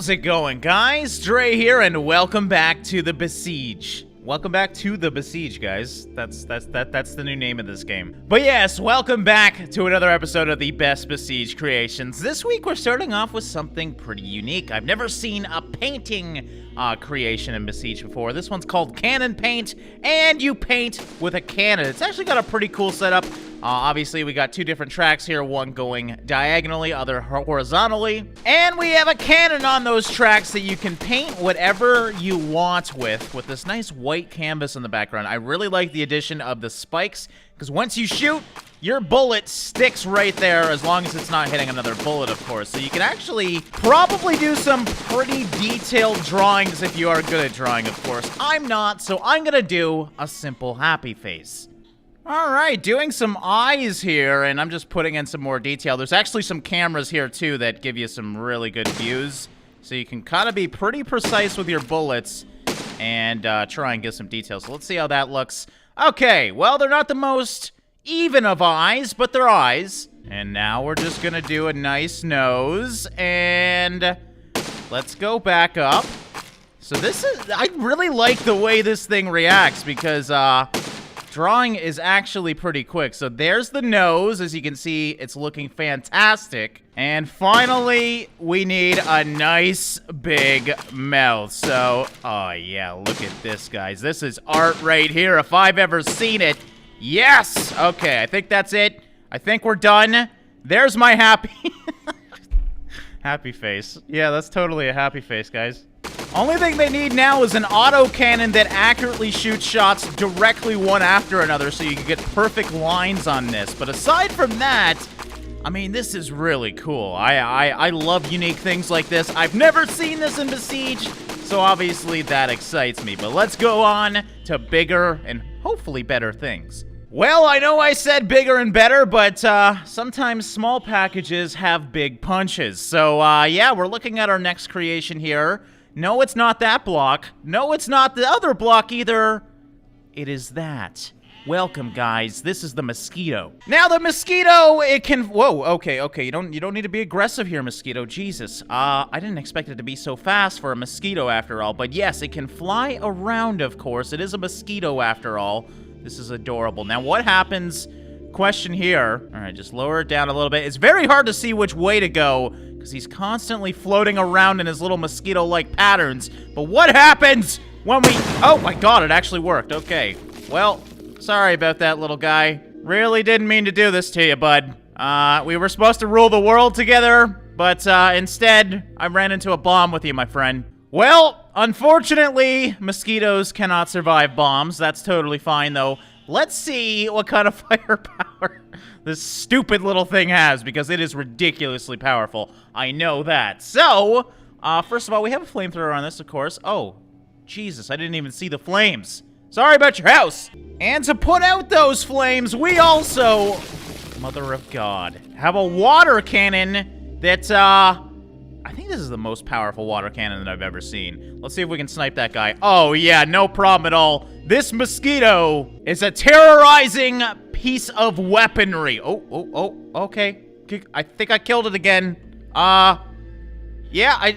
How's it going, guys? Dre here, and welcome back to the Besiege. Welcome back to the Besiege, guys. That's the new name of this game. But yes, welcome back to another episode of the Best Besiege Creations. This week, we're starting off with something pretty unique. I've never seen a painting creation in Besiege before. This one's called Cannon Paint, and you paint with a cannon. It's actually got a pretty cool setup. Obviously, we got two different tracks here, one going diagonally, other horizontally. And we have a cannon on those tracks that you can paint whatever you want with this nice white canvas in the background. I really like the addition of the spikes, because once you shoot, your bullet sticks right there, as long as it's not hitting another bullet, of course. So you can actually probably do some pretty detailed drawings if you are good at drawing, of course. I'm not, so I'm gonna do a simple happy face. Alright, doing some eyes here, and I'm just putting in some more detail. There's actually some cameras here, too, that give you some really good views. So you can kind of be pretty precise with your bullets and try and get some details. So let's see how that looks. Okay, well, they're not the most even of eyes, but they're eyes. And now we're just gonna do a nice nose, and let's go back up. So this is, I really like the way this thing reacts, because, drawing is actually pretty quick. So there's the nose. As you can see, it's looking fantastic. And finally, we need a nice big mouth. So, oh yeah, look at this, guys. This is art right here, if I've ever seen it. Yes! Okay, I think that's it. I think we're done. There's my happy... happy face. Yeah, that's totally a happy face, guys. Only thing they need now is an autocannon that accurately shoots shots directly one after another, so you can get perfect lines on this. But aside from that, I mean, this is really cool. I love unique things like this. I've never seen this in Besiege, so obviously that excites me. But let's go on to bigger and hopefully better things. Well, I know I said bigger and better, but sometimes small packages have big punches. So, yeah, we're looking at our next creation here. No, it's not that block. No, it's not the other block either. It is that. Welcome, guys. This is the Mosquito. Now, the Mosquito, it can... Whoa, okay. You don't need to be aggressive here, Mosquito. Jesus. I didn't expect it to be so fast for a Mosquito after all. But yes, it can fly around, of course. It is a Mosquito after all. This is adorable. Now, what happens... Question here. All right, just lower it down a little bit. It's very hard to see which way to go, because he's constantly floating around in his little mosquito-like patterns. But what happens when we... Oh my god, it actually worked. Okay. Well, sorry about that, little guy. Really didn't mean to do this to you, bud. We were supposed to rule the world together, but instead, I ran into a bomb with you, my friend. Well, unfortunately, mosquitoes cannot survive bombs. That's totally fine, though. Let's see what kind of firepower this stupid little thing has, because it is ridiculously powerful. I know that. So, first of all, we have a flamethrower on this, of course. Oh, Jesus, I didn't even see the flames. Sorry about your house. And to put out those flames, we also, mother of God, have a water cannon that, I think this is the most powerful water cannon that I've ever seen. Let's see if we can snipe that guy. Oh, yeah, no problem at all. This Mosquito is a terrorizing piece of weaponry. Oh, okay. I think I killed it again. Yeah,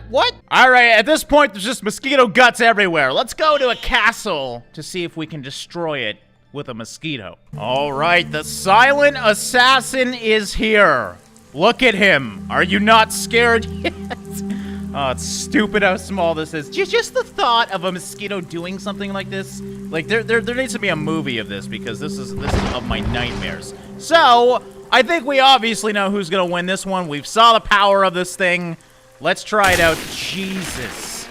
what? All right, at this point, there's just Mosquito guts everywhere. Let's go to a castle to see if we can destroy it with a Mosquito. All right, the silent assassin is here. Look at him. Are you not scared yet? Oh, it's stupid how small this is. Just the thought of a Mosquito doing something like this. Like, there needs to be a movie of this, because this is of my nightmares. So, I think we obviously know who's gonna win this one. We've saw the power of this thing. Let's try it out. Jesus.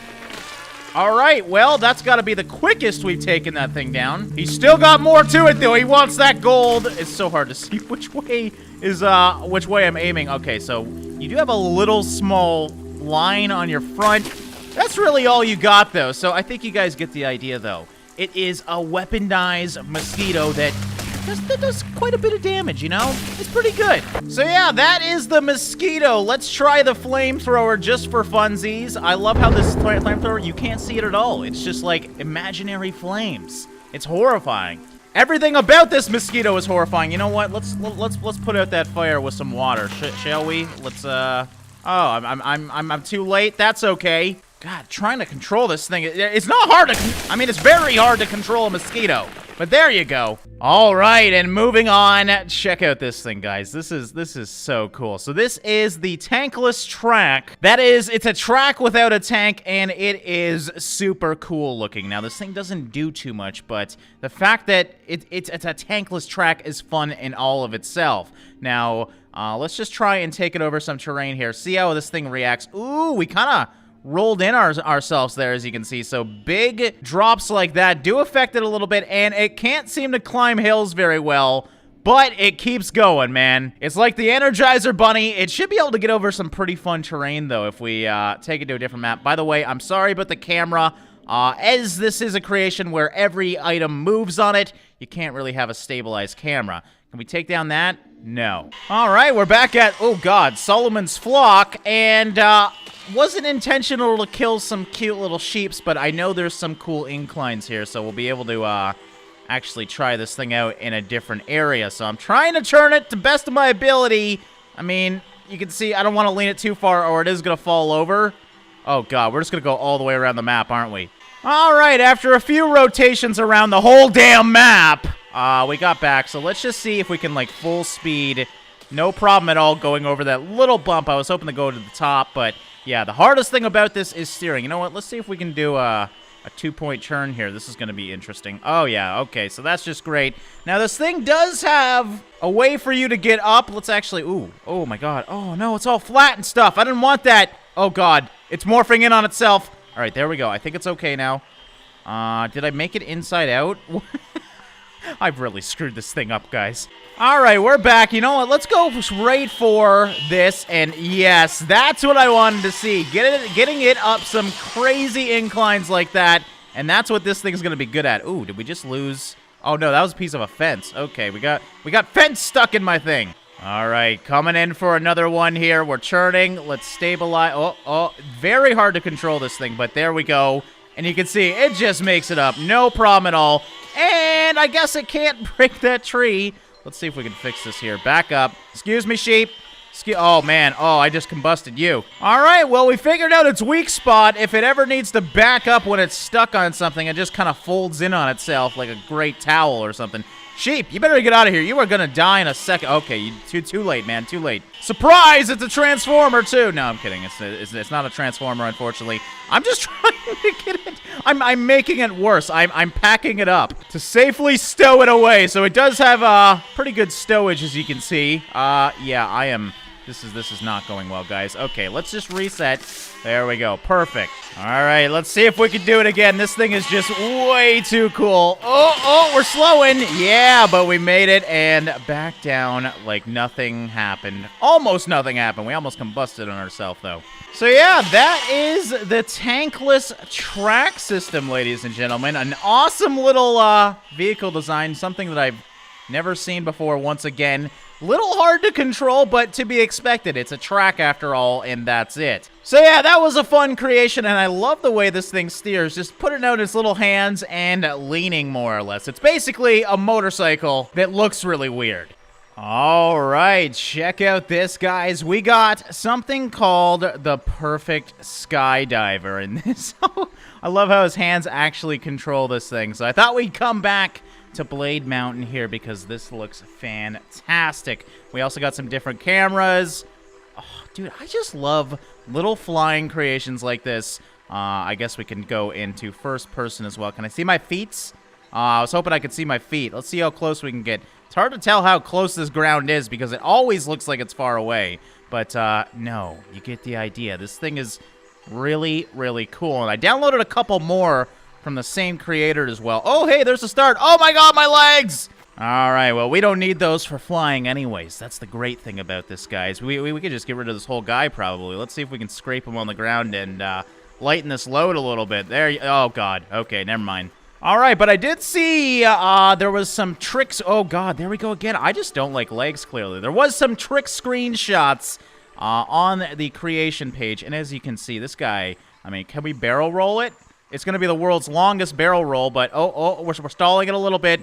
All right, well, that's got to be the quickest we've taken that thing down. He's still got more to it, though. He wants that gold. It's so hard to see which way I'm aiming. Okay, so you do have a little small line on your front. That's really all you got, though. So I think you guys get the idea, though. It is a weaponized Mosquito that does quite a bit of damage, you know? It's pretty good. So yeah, that is the Mosquito. Let's try the flamethrower just for funsies. I love how this flamethrower, you can't see it at all. It's just like imaginary flames. It's horrifying. Everything about this Mosquito is horrifying. You know what? Let's put out that fire with some water, shall we? Let's Oh, I'm too late. That's okay. God, trying to control this thing. It's not hard to... I mean, it's very hard to control a mosquito. But there you go. All right, and moving on. Check out this thing, guys. This is so cool. So this is the Tankless Track. That is, it's a track without a tank, and it is super cool looking. Now, this thing doesn't do too much, but the fact that it's a tankless track is fun in all of itself. Now, let's just try and take it over some terrain here. See how this thing reacts. Ooh, we kind of rolled in ourselves there, as you can see. So big drops like that do affect it a little bit, and it can't seem to climb hills very well, but it keeps going, man. It's like the Energizer Bunny. It should be able to get over some pretty fun terrain, though, if we take it to a different map. By the way, I'm sorry about the camera. As this is a creation where every item moves on it, you can't really have a stabilized camera. Can we take down that? No. All right, we're back at, oh god, Solomon's Flock, and wasn't intentional to kill some cute little sheeps, but I know there's some cool inclines here, so we'll be able to actually try this thing out in a different area. So I'm trying to turn it to best of my ability. I mean, you can see I don't want to lean it too far or it is going to fall over. Oh god, we're just going to go all the way around the map, aren't we? All right, after a few rotations around the whole damn map, we got back. So let's just see if we can, like, full speed. No problem at all going over that little bump. I was hoping to go to the top, but yeah, the hardest thing about this is steering. You know what? Let's see if we can do a 2-point turn here. This is going to be interesting. Oh, yeah. Okay, so that's just great. Now, this thing does have a way for you to get up. Let's actually... Ooh. Oh, my God. Oh, no. It's all flat and stuff. I didn't want that. Oh, God. It's morphing in on itself. All right, there we go. I think it's okay now. Did I make it inside out? I've really screwed this thing up, guys. All right, we're back. You know what? Let's go straight for this. And yes, that's what I wanted to see. Getting it up some crazy inclines like that. And that's what this thing's going to be good at. Ooh, did we just lose? Oh, no, that was a piece of a fence. Okay, we got fence stuck in my thing. All right, coming in for another one here. We're turning. Let's stabilize. Oh, very hard to control this thing, but there we go. And you can see it just makes it up. No problem at all. And I guess it can't break that tree. Let's see if we can fix this here. Back up. Excuse me, sheep. Oh, man. Oh, I just combusted you. All right, well, we figured out its weak spot. If it ever needs to back up when it's stuck on something, it just kind of folds in on itself like a great towel or something. Sheep, you better get out of here. You are going to die in a second. Okay, too late, man. Too late. Surprise! It's a transformer, too. No, I'm kidding. It's not a transformer, unfortunately. I'm just trying to get it. I'm making it worse. I'm packing it up to safely stow it away. So it does have pretty good stowage, as you can see. Yeah, I am... This is not going well, guys. Okay, let's just reset. There we go. Perfect. All right, let's see if we can do it again. This thing is just way too cool. Oh, we're slowing. Yeah, but we made it and back down like nothing happened. Almost nothing happened. We almost combusted on ourselves, though. So yeah, that is the Tankless Track system, ladies and gentlemen. An awesome little vehicle design, something that I've never seen before once again. Little hard to control, but to be expected. It's a track after all, and that's it. So yeah, that was a fun creation, and I love the way this thing steers. Just putting out its little hands and leaning more or less. It's basically a motorcycle that looks really weird. All right, check out this, guys. We got something called the Perfect Skydiver, and this... I love how his hands actually control this thing. So I thought we'd come back to Blade Mountain here because this looks fantastic. We also got some different cameras. Oh, dude, I just love little flying creations like this. I guess we can go into first person as well. Can I see my feet? I was hoping I could see my feet. Let's see how close we can get. It's hard to tell how close this ground is because it always looks like it's far away. But no, you get the idea. This thing is really, really cool. And I downloaded a couple more from the same creator as well. Oh, hey, there's a start. Oh, my God, my legs! All right, well, we don't need those for flying anyways. That's the great thing about this, guys. We could just get rid of this whole guy, probably. Let's see if we can scrape him on the ground and lighten this load a little bit. There, oh, God. Okay, never mind. All right, but I did see there was some tricks. Oh, God, there we go again. I just don't like legs, clearly. There was some trick screenshots on the creation page. And as you can see, this guy, I mean, can we barrel roll it? It's going to be the world's longest barrel roll, but, oh, we're stalling it a little bit.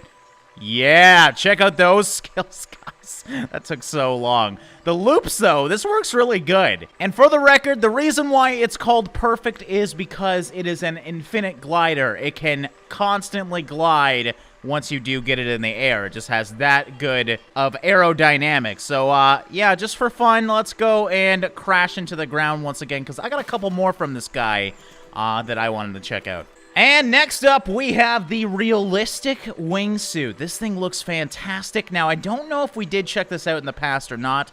Yeah, check out those skills, guys. That took so long. The loops, though, this works really good. And for the record, the reason why it's called perfect is because it is an infinite glider. It can constantly glide once you do get it in the air. It just has that good of aerodynamics. So, yeah, just for fun, let's go and crash into the ground once again, because I got a couple more from this guy that I wanted to check out. And next up, we have the realistic wingsuit. This thing looks fantastic. Now, I don't know if we did check this out in the past or not.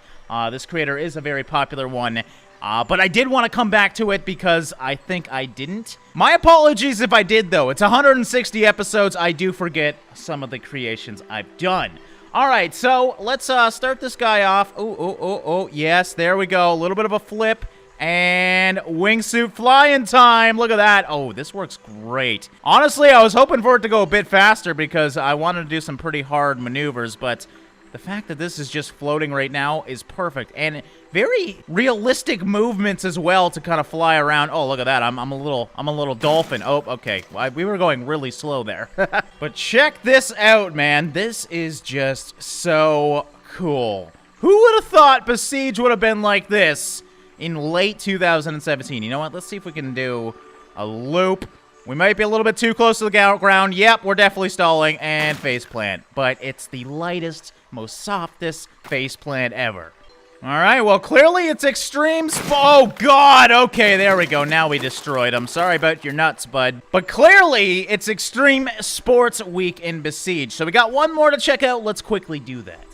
This creator is a very popular one. But I did want to come back to it because I think I didn't. My apologies if I did, though. It's 160 episodes. I do forget some of the creations I've done. All right, so let's start this guy off. Oh, yes, there we go. A little bit of a flip. And wingsuit flying time. Look at that. Oh, this works great. Honestly, I was hoping for it to go a bit faster because I wanted to do some pretty hard maneuvers, but the fact that this is just floating right now is perfect. And very realistic movements as well to kind of fly around. Oh, look at that. I'm a little dolphin. Oh, okay. We were going really slow there. But check this out, man. This is just so cool. Who would have thought Besiege would have been like this in late 2017. You know what? Let's see if we can do a loop. We might be a little bit too close to the ground. Yep, we're definitely stalling. And faceplant. But it's the lightest, most softest faceplant ever. All right, well, clearly it's extreme. Oh, God. Okay, there we go. Now we destroyed him. Sorry about your nuts, bud. But clearly it's Extreme Sports Week in Besiege. So we got one more to check out. Let's quickly do that.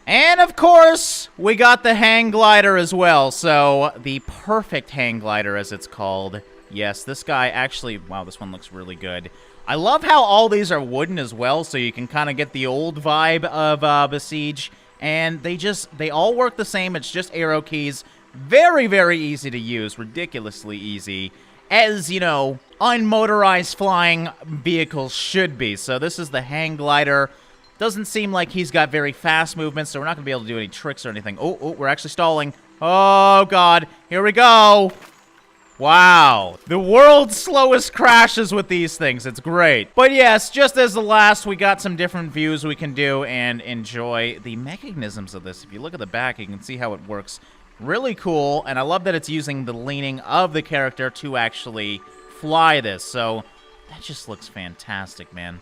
And, of course, we got the hang glider as well. So, the perfect hang glider, as it's called. Yes, this guy actually... Wow, this one looks really good. I love how all these are wooden as well, so you can kind of get the old vibe of Besiege. And they all work the same. It's just arrow keys. Very, very easy to use. Ridiculously easy. As, you know, unmotorized flying vehicles should be. So, this is the hang glider. Doesn't seem like he's got very fast movements, so we're not going to be able to do any tricks or anything. Oh, we're actually stalling. Oh, God. Here we go. Wow. The world's slowest crashes with these things. It's great. But yes, just as the last, we got some different views we can do and enjoy the mechanisms of this. If you look at the back, you can see how it works. Really cool, and I love that it's using the leaning of the character to actually fly this. So that just looks fantastic, man.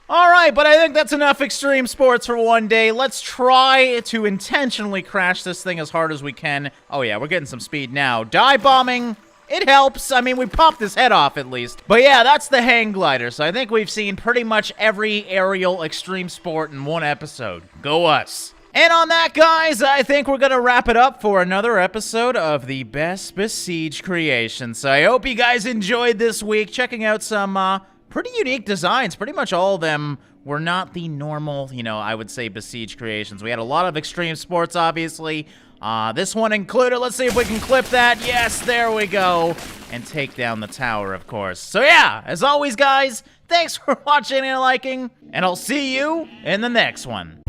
All right, but I think that's enough extreme sports for one day. Let's try to intentionally crash this thing as hard as we can. Oh, yeah, we're getting some speed now. Dive bombing, it helps. I mean, we popped his head off at least. But yeah, that's the hang glider. So I think we've seen pretty much every aerial extreme sport in one episode. Go us. And on that, guys, I think we're going to wrap it up for another episode of the Best Besiege Creations. So I hope you guys enjoyed this week, checking out some... pretty unique designs. Pretty much all of them were not the normal, you know, I would say Besiege creations. We had a lot of extreme sports, obviously. This one included. Let's see if we can clip that. Yes, there we go. And take down the tower, of course. So yeah, as always, guys, thanks for watching and liking, and I'll see you in the next one.